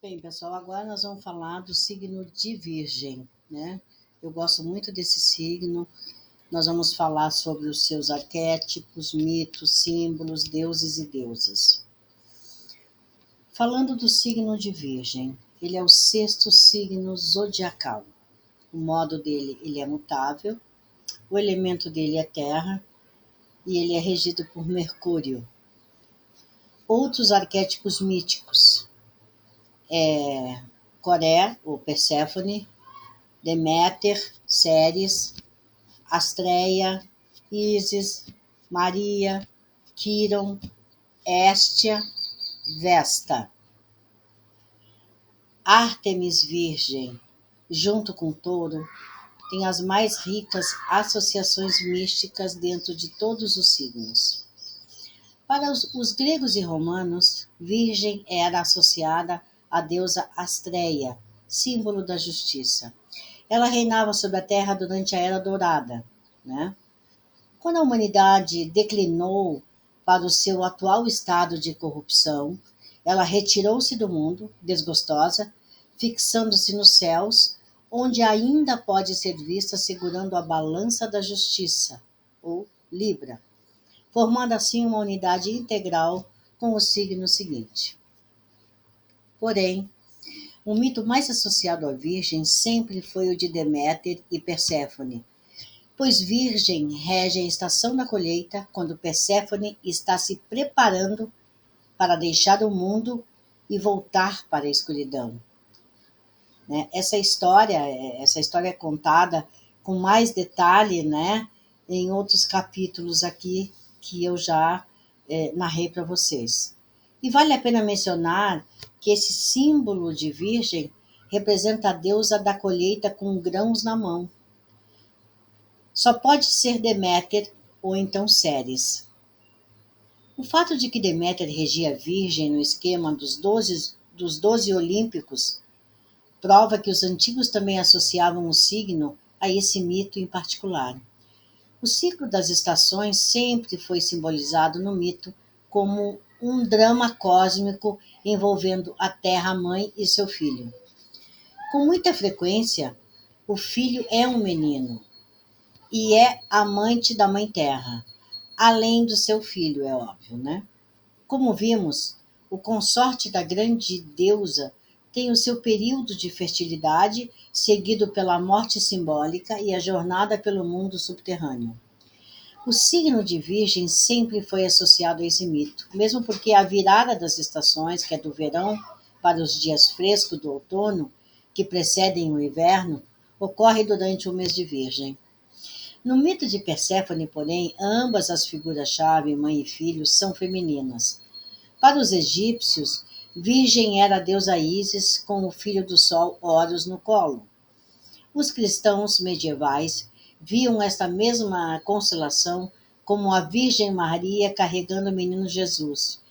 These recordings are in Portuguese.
Bem, pessoal, agora nós vamos falar do signo de Virgem, né? Eu gosto muito desse signo. Nós vamos falar sobre os seus arquétipos, mitos, símbolos, deuses e deusas. Falando do signo de Virgem, ele é o sexto signo zodiacal. O modo dele, ele é mutável, o elemento dele é terra e ele é regido por Mercúrio. Outros arquétipos míticos é Coré, ou Perséfone, Deméter, Ceres, Astreia, Ísis, Maria, Quiron, Héstia, Vesta. Ártemis Virgem, junto com Touro, tem as mais ricas associações místicas dentro de todos os signos. Para os gregos e romanos, Virgem era associada à deusa Astreia, símbolo da justiça. Ela reinava sobre a Terra durante a Era Dourada, né? Quando a humanidade declinou para o seu atual estado de corrupção, ela retirou-se do mundo, desgostosa, fixando-se nos céus, onde ainda pode ser vista segurando a balança da justiça, ou Libra, formando assim uma unidade integral com o signo seguinte. Porém, o mito mais associado à Virgem sempre foi o de Deméter e Perséfone, pois Virgem rege a estação da colheita, quando Perséfone está se preparando para deixar o mundo e voltar para a escuridão, né? Essa história é contada com mais detalhe, né, em outros capítulos aqui que eu já narrei para vocês. E vale a pena mencionar que esse símbolo de Virgem representa a deusa da colheita com grãos na mão. Só pode ser Deméter ou então Ceres. O fato de que Deméter regia a Virgem no esquema dos doze olímpicos prova que os antigos também associavam o signo a esse mito em particular. O ciclo das estações sempre foi simbolizado no mito como um drama cósmico envolvendo a Terra-mãe e seu filho. Com muita frequência, o filho é um menino e é amante da Mãe Terra, além do seu filho, é óbvio, né? Como vimos, o consorte da grande deusa tem o seu período de fertilidade, seguido pela morte simbólica e a jornada pelo mundo subterrâneo. O signo de Virgem sempre foi associado a esse mito, mesmo porque a virada das estações, que é do verão para os dias frescos do outono, que precedem o inverno, ocorre durante o mês de Virgem. No mito de Perséfone, porém, ambas as figuras-chave, mãe e filho, são femininas. Para os egípcios, Virgem era a deusa Ísis com o filho do sol Horus no colo. Os cristãos medievais viam esta mesma constelação como a Virgem Maria carregando o menino Jesus.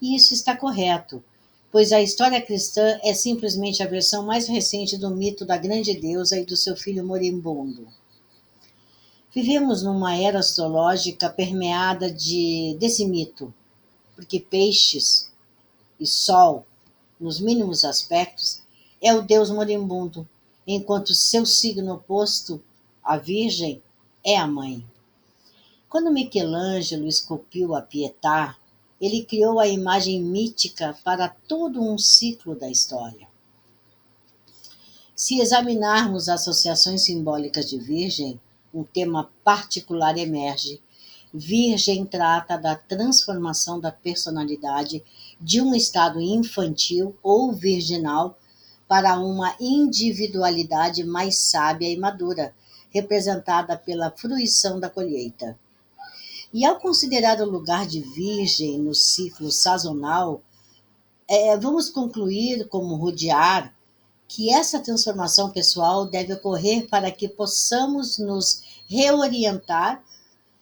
E isso está correto, pois a história cristã é simplesmente a versão mais recente do mito da grande deusa e do seu filho moribundo. Vivemos numa era astrológica permeada desse mito, porque peixes e sol, nos mínimos aspectos, é o deus moribundo, enquanto seu signo oposto, a Virgem, é a mãe. Quando Michelangelo esculpiu a Pietà, ele criou a imagem mítica para todo um ciclo da história. Se examinarmos associações simbólicas de Virgem, um tema particular emerge. Virgem trata da transformação da personalidade de um estado infantil ou virginal para uma individualidade mais sábia e madura, representada pela fruição da colheita. E ao considerar o lugar de Virgem no ciclo sazonal, vamos concluir, como Rudyard, que essa transformação pessoal deve ocorrer para que possamos nos reorientar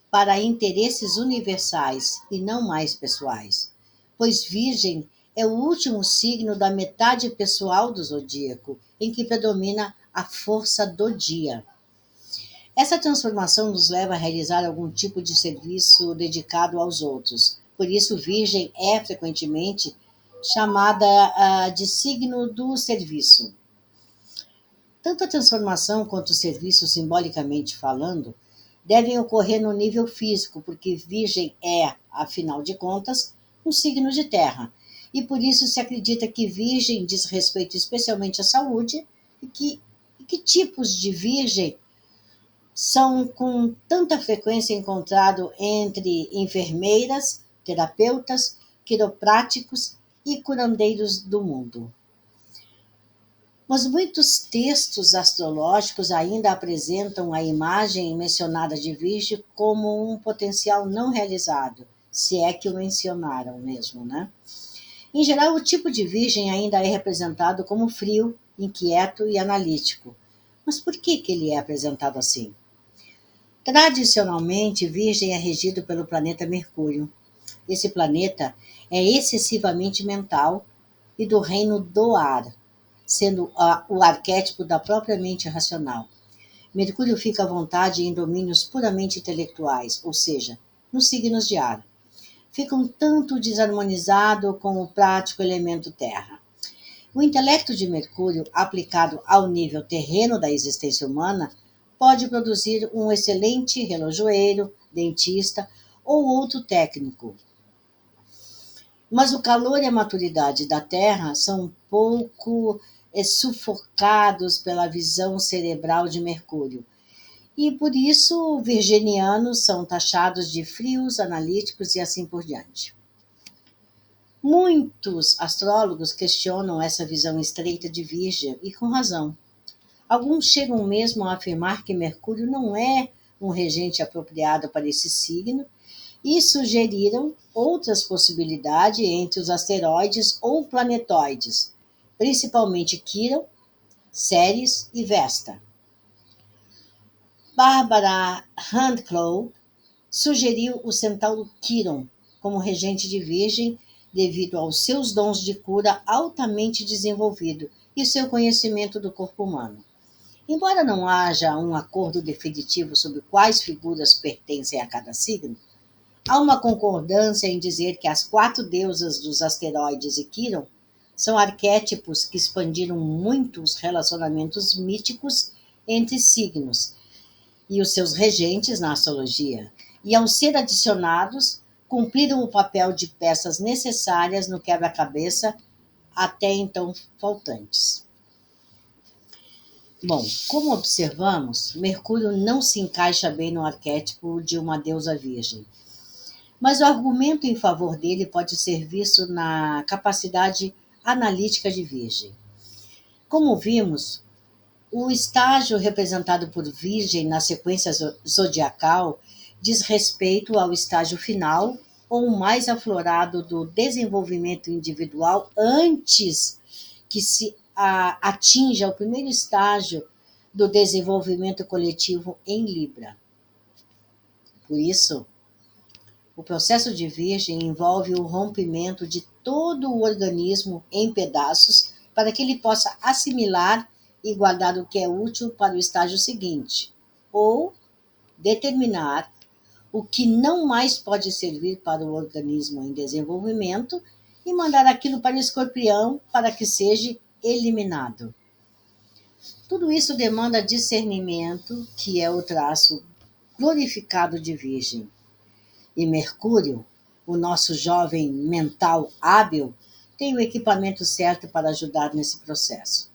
para interesses universais e não mais pessoais, pois Virgem é o último signo da metade pessoal do zodíaco, em que predomina a força do dia. Essa transformação nos leva a realizar algum tipo de serviço dedicado aos outros. Por isso, Virgem é frequentemente chamada de signo do serviço. Tanto a transformação quanto o serviço, simbolicamente falando, devem ocorrer no nível físico, porque Virgem é, afinal de contas, um signo de terra. E por isso se acredita que Virgem diz respeito especialmente à saúde e que tipos de Virgem são com tanta frequência encontrados entre enfermeiras, terapeutas, quiropráticos e curandeiros do mundo. Mas muitos textos astrológicos ainda apresentam a imagem mencionada de Virgem como um potencial não realizado, se é que o mencionaram mesmo, né? Em geral, o tipo de Virgem ainda é representado como frio, inquieto e analítico. Mas por que ele é apresentado assim? Tradicionalmente, Virgem é regido pelo planeta Mercúrio. Esse planeta é excessivamente mental e do reino do ar, sendo o arquétipo da própria mente racional. Mercúrio fica à vontade em domínios puramente intelectuais, ou seja, nos signos de ar. Fica um tanto desarmonizado com o prático elemento terra. O intelecto de Mercúrio, aplicado ao nível terreno da existência humana, pode produzir um excelente relojoeiro, dentista ou outro técnico. Mas o calor e a maturidade da Terra são um pouco sufocados pela visão cerebral de Mercúrio. E por isso, virginianos são taxados de frios, analíticos e assim por diante. Muitos astrólogos questionam essa visão estreita de Virgem, e com razão. Alguns chegam mesmo a afirmar que Mercúrio não é um regente apropriado para esse signo e sugeriram outras possibilidades entre os asteroides ou planetoides, principalmente Quirón, Ceres e Vesta. Barbara Handclough sugeriu o centauro Quirón como regente de Virgem devido aos seus dons de cura altamente desenvolvido e seu conhecimento do corpo humano. Embora não haja um acordo definitivo sobre quais figuras pertencem a cada signo, há uma concordância em dizer que as 4 deusas dos asteroides e Quirón são arquétipos que expandiram muito os relacionamentos míticos entre signos e os seus regentes na astrologia, e ao ser adicionados, cumpriram o papel de peças necessárias no quebra-cabeça até então faltantes. Bom, como observamos, Mercúrio não se encaixa bem no arquétipo de uma deusa virgem. Mas o argumento em favor dele pode ser visto na capacidade analítica de Virgem. Como vimos, o estágio representado por Virgem na sequência zodiacal diz respeito ao estágio final ou mais aflorado do desenvolvimento individual antes que se atinja o primeiro estágio do desenvolvimento coletivo em Libra. Por isso, o processo de Virgem envolve o rompimento de todo o organismo em pedaços para que ele possa assimilar e guardar o que é útil para o estágio seguinte, ou determinar o que não mais pode servir para o organismo em desenvolvimento e mandar aquilo para o escorpião para que seja eliminado. Tudo isso demanda discernimento, que é o traço glorificado de Virgem. E Mercúrio, o nosso jovem mental hábil, tem o equipamento certo para ajudar nesse processo.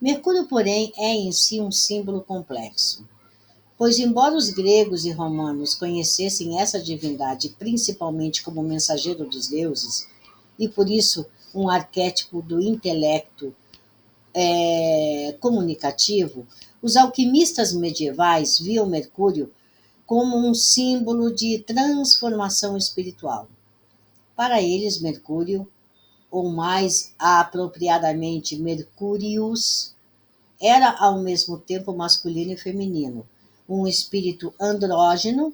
Mercúrio, porém, é em si um símbolo complexo, pois, embora os gregos e romanos conhecessem essa divindade principalmente como mensageiro dos deuses, e por isso um arquétipo do intelecto comunicativo, os alquimistas medievais viam Mercúrio como um símbolo de transformação espiritual. Para eles, Mercúrio, ou mais apropriadamente Mercurius, era ao mesmo tempo masculino e feminino, um espírito andrógeno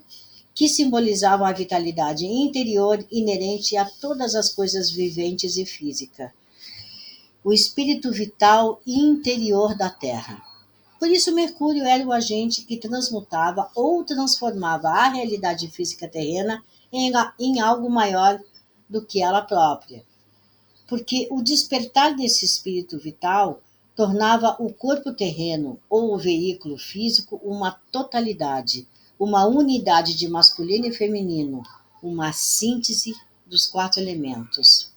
que simbolizava a vitalidade interior inerente a todas as coisas viventes e física, o espírito vital interior da Terra. Por isso, Mercúrio era o agente que transmutava ou transformava a realidade física terrena em algo maior do que ela própria. porque o despertar desse espírito vital tornava o corpo terreno ou o veículo físico uma totalidade, uma unidade de masculino e feminino, uma síntese dos quatro elementos.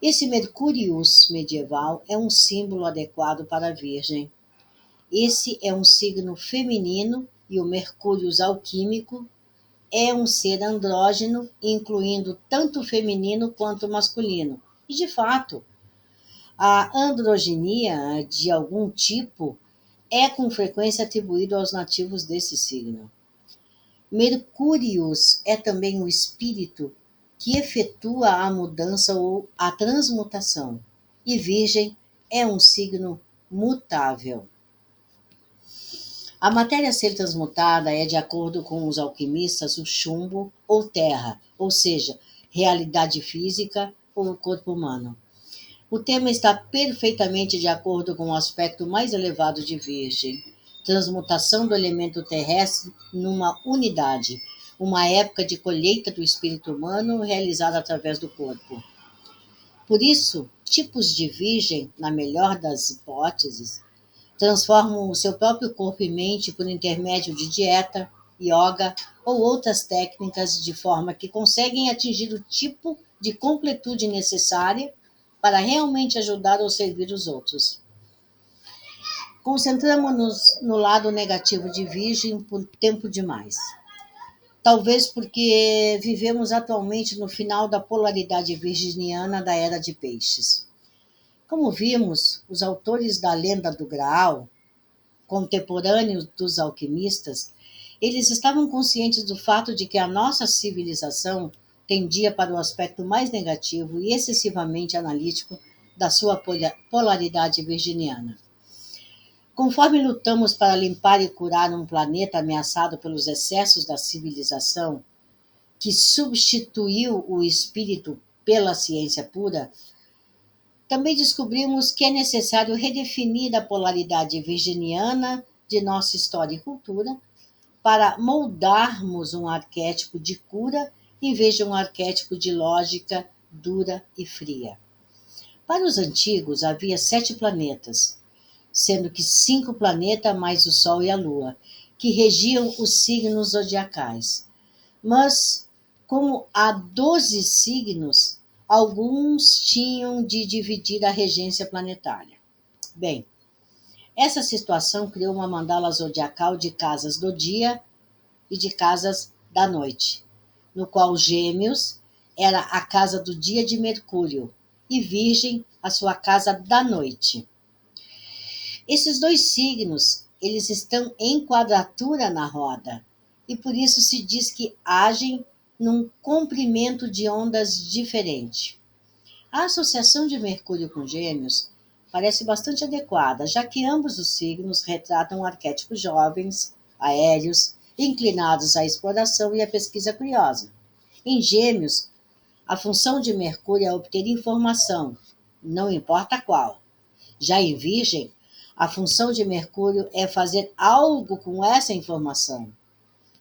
Esse Mercúrius medieval é um símbolo adequado para a Virgem. Esse é um signo feminino e o Mercúrius alquímico é um ser andrógeno, incluindo tanto o feminino quanto o masculino. E, de fato, a androginia de algum tipo é com frequência atribuído aos nativos desse signo. Mercúrius é também o espírito que efetua a mudança ou a transmutação. E Virgem é um signo mutável. A matéria a ser transmutada é, de acordo com os alquimistas, o chumbo ou terra, ou seja, realidade física ou corpo humano. O tema está perfeitamente de acordo com o aspecto mais elevado de Virgem, transmutação do elemento terrestre numa unidade, uma época de colheita do espírito humano realizada através do corpo. Por isso, tipos de Virgem, na melhor das hipóteses, transformam o seu próprio corpo e mente por intermédio de dieta, yoga ou outras técnicas de forma que conseguem atingir o tipo de completude necessária para realmente ajudar ou servir os outros. Concentramos-nos no lado negativo de Virgem por tempo demais. Talvez porque vivemos atualmente no final da polaridade virginiana da Era de Peixes. Como vimos, os autores da Lenda do Graal, contemporâneos dos alquimistas, eles estavam conscientes do fato de que a nossa civilização tendia para o aspecto mais negativo e excessivamente analítico da sua polaridade virginiana. Conforme lutamos para limpar e curar um planeta ameaçado pelos excessos da civilização, que substituiu o espírito pela ciência pura, também descobrimos que é necessário redefinir a polaridade virginiana de nossa história e cultura para moldarmos um arquétipo de cura em vez de um arquétipo de lógica dura e fria. Para os antigos, havia 7 planetas, sendo que 5 planetas mais o Sol e a Lua, que regiam os signos zodiacais. Mas, como há 12 signos, alguns tinham de dividir a regência planetária. Bem, essa situação criou uma mandala zodiacal de casas do dia e de casas da noite, no qual Gêmeos era a casa do dia de Mercúrio e Virgem a sua casa da noite. Esses dois signos, eles estão em quadratura na roda, e por isso se diz que agem num comprimento de ondas diferente. A associação de Mercúrio com Gêmeos parece bastante adequada, já que ambos os signos retratam arquétipos jovens, aéreos, inclinados à exploração e à pesquisa curiosa. Em Gêmeos, a função de Mercúrio é obter informação, não importa qual. Já em Virgem, a função de Mercúrio é fazer algo com essa informação.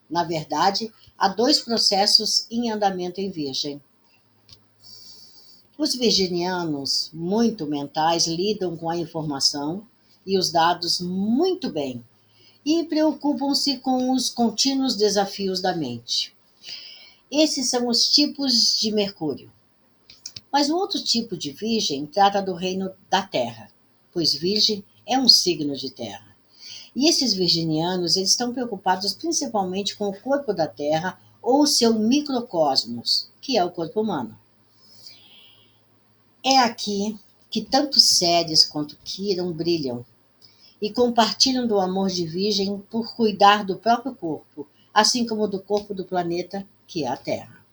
Na verdade, há 2 processos em andamento em Virgem. Os virginianos, muito mentais, lidam com a informação e os dados muito bem e preocupam-se com os contínuos desafios da mente. Esses são os tipos de Mercúrio. Mas o outro tipo de Virgem trata do reino da Terra, pois Virgem é um signo de terra. E esses virginianos, eles estão preocupados principalmente com o corpo da Terra ou seu microcosmos, que é o corpo humano. É aqui que tanto Ceres quanto Quirón brilham e compartilham do amor de Virgem por cuidar do próprio corpo, assim como do corpo do planeta, que é a Terra.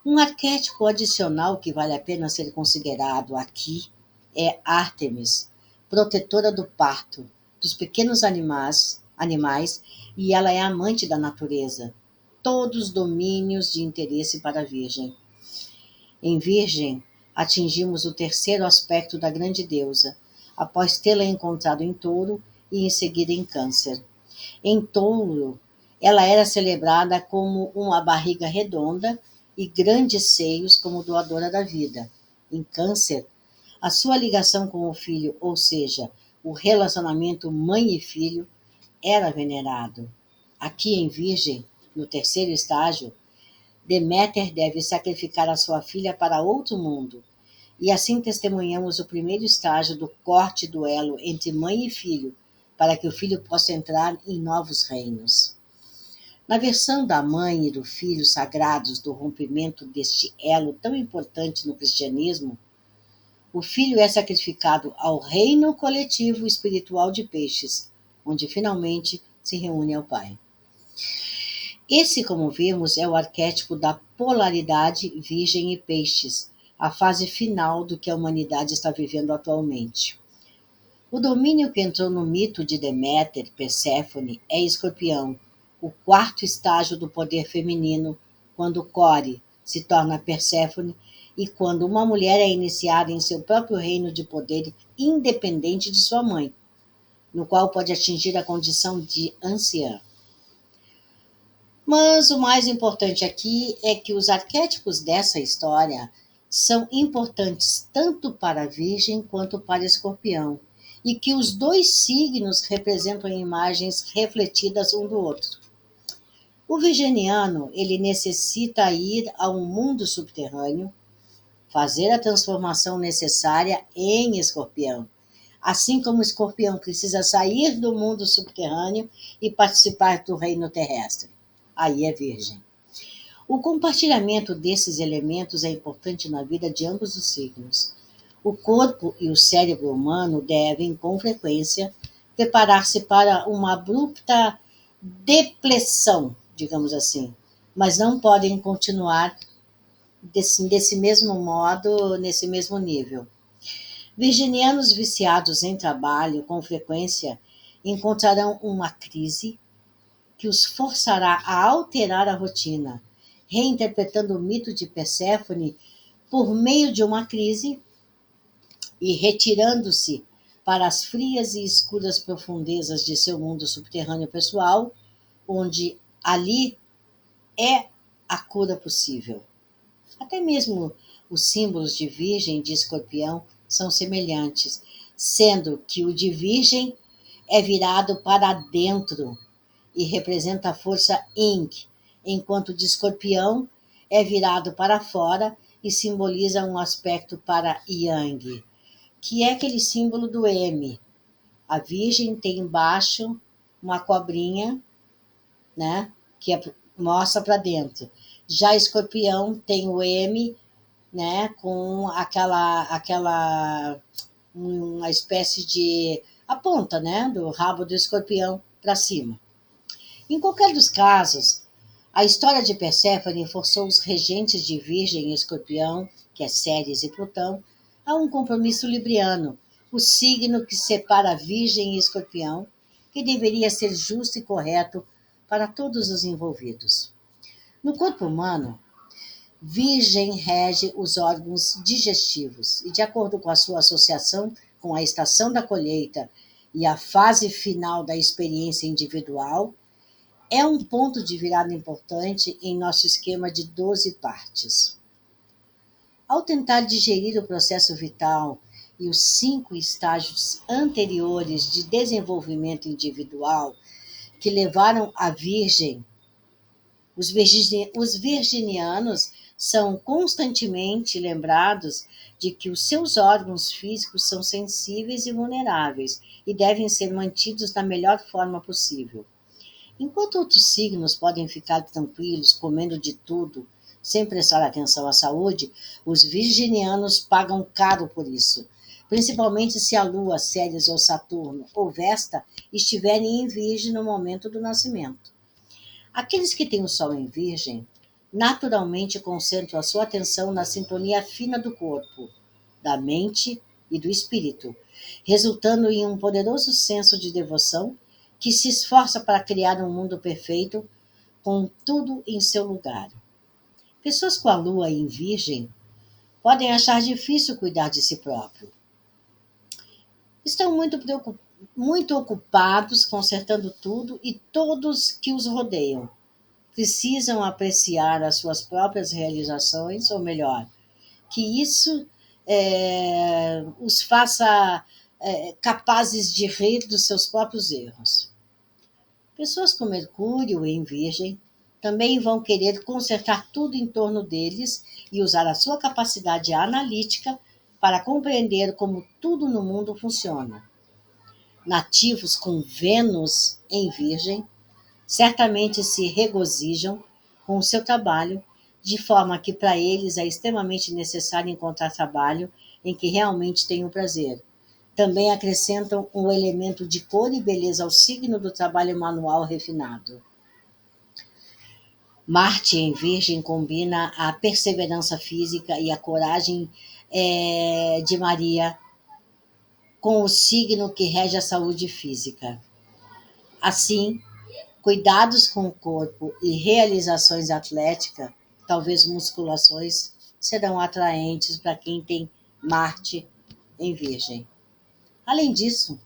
Um arquétipo adicional que vale a pena ser considerado aqui é Ártemis, protetora do parto, dos pequenos animais, e ela é amante da natureza, todos domínios de interesse para a Virgem. Em Virgem, atingimos o terceiro aspecto da grande deusa, após tê-la encontrado em Touro e em seguida em Câncer. Em Touro, ela era celebrada como uma barriga redonda e grandes seios como doadora da vida. Em Câncer, a sua ligação com o filho, ou seja, o relacionamento mãe e filho, era venerado. Aqui em Virgem, no terceiro estágio, Deméter deve sacrificar a sua filha para outro mundo, e assim testemunhamos o primeiro estágio do corte do elo entre mãe e filho, para que o filho possa entrar em novos reinos. Na versão da mãe e do filho sagrados do rompimento deste elo tão importante no cristianismo, o filho é sacrificado ao reino coletivo espiritual de peixes, onde finalmente se reúne ao pai. Esse, como vimos, é o arquétipo da polaridade virgem e peixes, a fase final do que a humanidade está vivendo atualmente. O domínio que entrou no mito de Deméter, Perséfone, é Escorpião, o quarto estágio do poder feminino, quando Core se torna Perséfone e quando uma mulher é iniciada em seu próprio reino de poder independente de sua mãe, no qual pode atingir a condição de anciã. Mas o mais importante aqui é que os arquétipos dessa história são importantes tanto para a Virgem quanto para Escorpião, e que os dois signos representam imagens refletidas um do outro. O virginiano, ele necessita ir a um mundo subterrâneo, fazer a transformação necessária em Escorpião, assim como o Escorpião precisa sair do mundo subterrâneo e participar do reino terrestre. Aí é Virgem. O compartilhamento desses elementos é importante na vida de ambos os signos. O corpo e o cérebro humano devem, com frequência, preparar-se para uma abrupta depressão, digamos assim, mas não podem continuar desse mesmo modo, nesse mesmo nível. Virginianos viciados em trabalho, com frequência, encontrarão uma crise que os forçará a alterar a rotina, reinterpretando o mito de Perséfone por meio de uma crise e retirando-se para as frias e escuras profundezas de seu mundo subterrâneo pessoal, onde ali é a cura possível. Até mesmo os símbolos de Virgem e de Escorpião são semelhantes, sendo que o de Virgem é virado para dentro e representa a força Yin, enquanto o de Escorpião é virado para fora e simboliza um aspecto para Yang, que é aquele símbolo do M. A Virgem tem embaixo uma cobrinha, né, que mostra para dentro. Já Escorpião tem o M, né, com aquela uma espécie de a ponta, né, do rabo do escorpião para cima. Em qualquer dos casos, a história de Perséfone forçou os regentes de Virgem e Escorpião, que é Ceres e Plutão, a um compromisso libriano, o signo que separa Virgem e Escorpião, que deveria ser justo e correto para todos os envolvidos. No corpo humano, Virgem rege os órgãos digestivos e, de acordo com a sua associação com a estação da colheita e a fase final da experiência individual, é um ponto de virada importante em nosso esquema de 12 partes. Ao tentar digerir o processo vital e os 5 estágios anteriores de desenvolvimento individual que levaram a Virgem, os virginianos são constantemente lembrados de que os seus órgãos físicos são sensíveis e vulneráveis e devem ser mantidos da melhor forma possível. Enquanto outros signos podem ficar tranquilos, comendo de tudo, sem prestar atenção à saúde, os virginianos pagam caro por isso, principalmente se a Lua, Ceres ou Saturno ou Vesta estiverem em Virgem no momento do nascimento. Aqueles que têm o Sol em Virgem naturalmente concentram a sua atenção na sintonia fina do corpo, da mente e do espírito, resultando em um poderoso senso de devoção que se esforça para criar um mundo perfeito com tudo em seu lugar. Pessoas com a lua em Virgem podem achar difícil cuidar de si próprio. Estão muito ocupados consertando tudo e todos que os rodeiam. Precisam apreciar as suas próprias realizações, ou melhor, que isso os faça capazes de rir dos seus próprios erros. Pessoas com Mercúrio em Virgem também vão querer consertar tudo em torno deles e usar a sua capacidade analítica para compreender como tudo no mundo funciona. Nativos com Vênus em Virgem certamente se regozijam com o seu trabalho, de forma que para eles é extremamente necessário encontrar trabalho em que realmente tenham prazer. Também acrescentam um elemento de cor e beleza ao signo do trabalho manual refinado. Marte em Virgem combina a perseverança física e a coragem de Maria com o signo que rege a saúde física. Assim, cuidados com o corpo e realizações atléticas, talvez musculações, serão atraentes para quem tem Marte em Virgem. Além disso,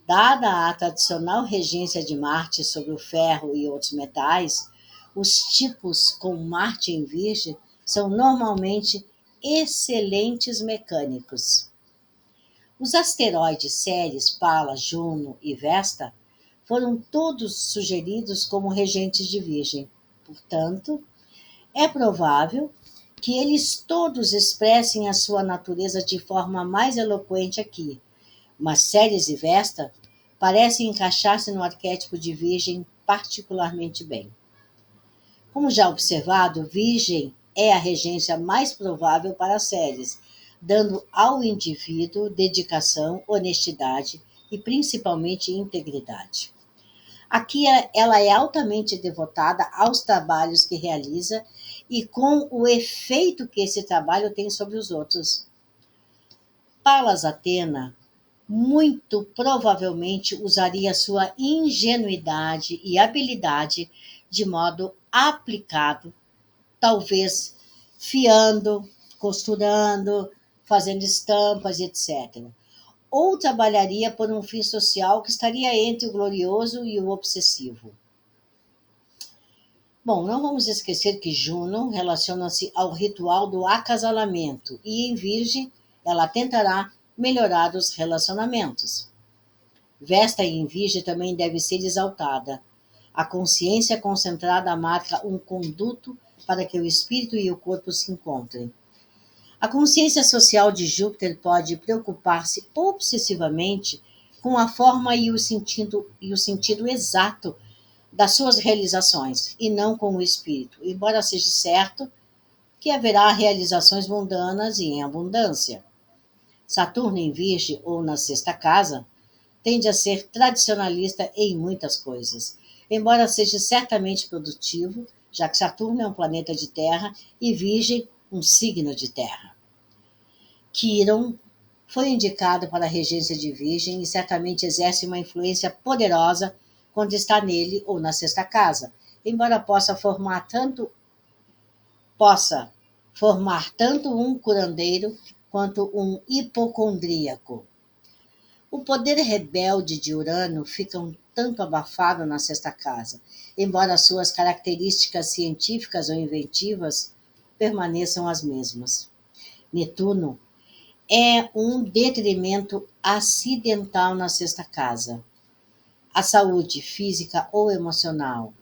dada a tradicional regência de Marte sobre o ferro e outros metais, os tipos com Marte em Virgem são normalmente excelentes mecânicos. Os asteroides Ceres, Pallas, Juno e Vesta foram todos sugeridos como regentes de Virgem. Portanto, é provável que eles todos expressem a sua natureza de forma mais eloquente aqui, mas Ceres e Vesta parecem encaixar-se no arquétipo de Virgem particularmente bem. Como já observado, Virgem é a regência mais provável para Ceres, dando ao indivíduo dedicação, honestidade e principalmente integridade. Aqui ela é altamente devotada aos trabalhos que realiza e com o efeito que esse trabalho tem sobre os outros. Palas Atena muito provavelmente usaria sua ingenuidade e habilidade de modo aplicado, talvez fiando, costurando, fazendo estampas, etc. Ou trabalharia por um fim social que estaria entre o glorioso e o obsessivo. Bom, não vamos esquecer que Juno relaciona-se ao ritual do acasalamento e em Virgem ela tentará melhorar os relacionamentos. Vesta em Virgem também deve ser exaltada. A consciência concentrada marca um conduto para que o espírito e o corpo se encontrem. A consciência social de Júpiter pode preocupar-se obsessivamente com a forma e o sentido exato das suas realizações, e não com o espírito, embora seja certo que haverá realizações mundanas e em abundância. Saturno em Virgem ou na sexta casa tende a ser tradicionalista em muitas coisas, embora seja certamente produtivo, já que Saturno é um planeta de terra e Virgem um signo de terra. Quiron foi indicado para a regência de Virgem e certamente exerce uma influência poderosa quando está nele ou na sexta casa, embora possa formar tanto um curandeiro quanto um hipocondríaco. O poder rebelde de Urano fica um tanto abafado na sexta casa, embora suas características científicas ou inventivas permaneçam as mesmas. Netuno é um detrimento acidental na sexta casa. A saúde física ou emocional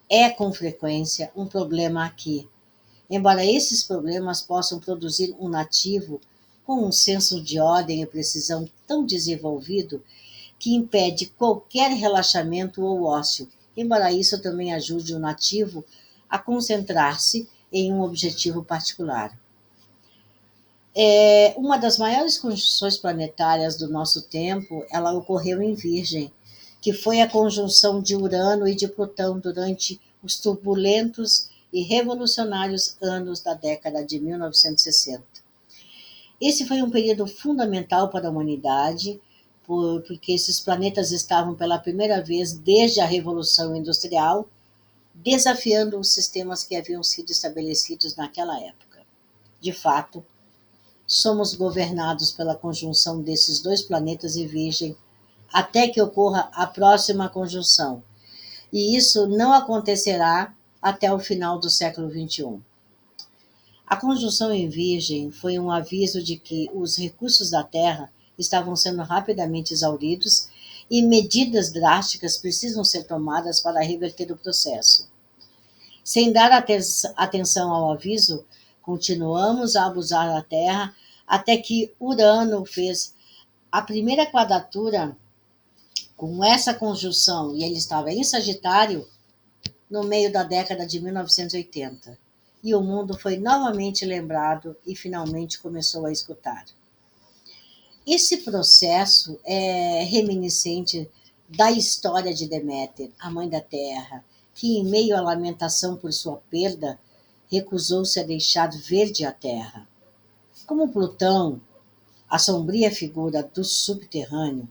é com frequência um problema aqui, embora esses problemas possam produzir um nativo com um senso de ordem e precisão tão desenvolvido que impede qualquer relaxamento ou ócio, embora isso também ajude o nativo a concentrar-se em um objetivo particular. Uma das maiores conjunções planetárias do nosso tempo, ela ocorreu em Virgem, que foi a conjunção de Urano e de Plutão durante os turbulentos e revolucionários anos da década de 1960. Esse foi um período fundamental para a humanidade, porque esses planetas estavam pela primeira vez desde a Revolução Industrial desafiando os sistemas que haviam sido estabelecidos naquela época. De fato, somos governados pela conjunção desses dois planetas em Virgem até que ocorra a próxima conjunção. E isso não acontecerá até o final do século XXI. A conjunção em Virgem foi um aviso de que os recursos da Terra estavam sendo rapidamente exauridos e medidas drásticas precisam ser tomadas para reverter o processo. Sem dar atenção ao aviso, continuamos a abusar da Terra até que Urano fez a primeira quadratura com essa conjunção, e ele estava em Sagitário, no meio da década de 1980. E o mundo foi novamente lembrado e finalmente começou a escutar. Esse processo é reminiscente da história de Deméter, a mãe da terra, que, em meio à lamentação por sua perda, recusou-se a deixar verde a terra. Como Plutão, a sombria figura do subterrâneo,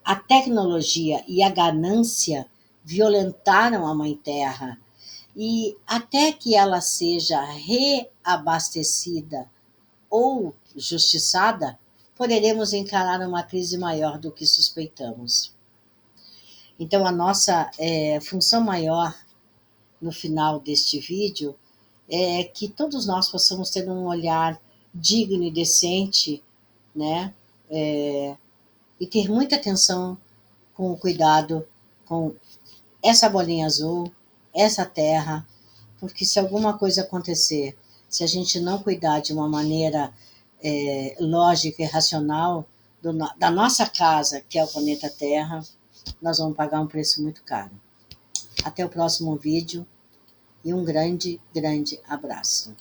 a tecnologia e a ganância violentaram a Mãe Terra, e até que ela seja reabastecida ou justiçada, poderemos encarar uma crise maior do que suspeitamos. Então, a nossa função maior no final deste vídeo é que todos nós possamos ter um olhar digno e decente, né? E ter muita atenção com o cuidado com essa bolinha azul, essa terra, porque se alguma coisa acontecer, se a gente não cuidar de uma maneira lógica e racional da nossa casa, que é o planeta Terra, nós vamos pagar um preço muito caro. Até o próximo vídeo e um grande, grande abraço.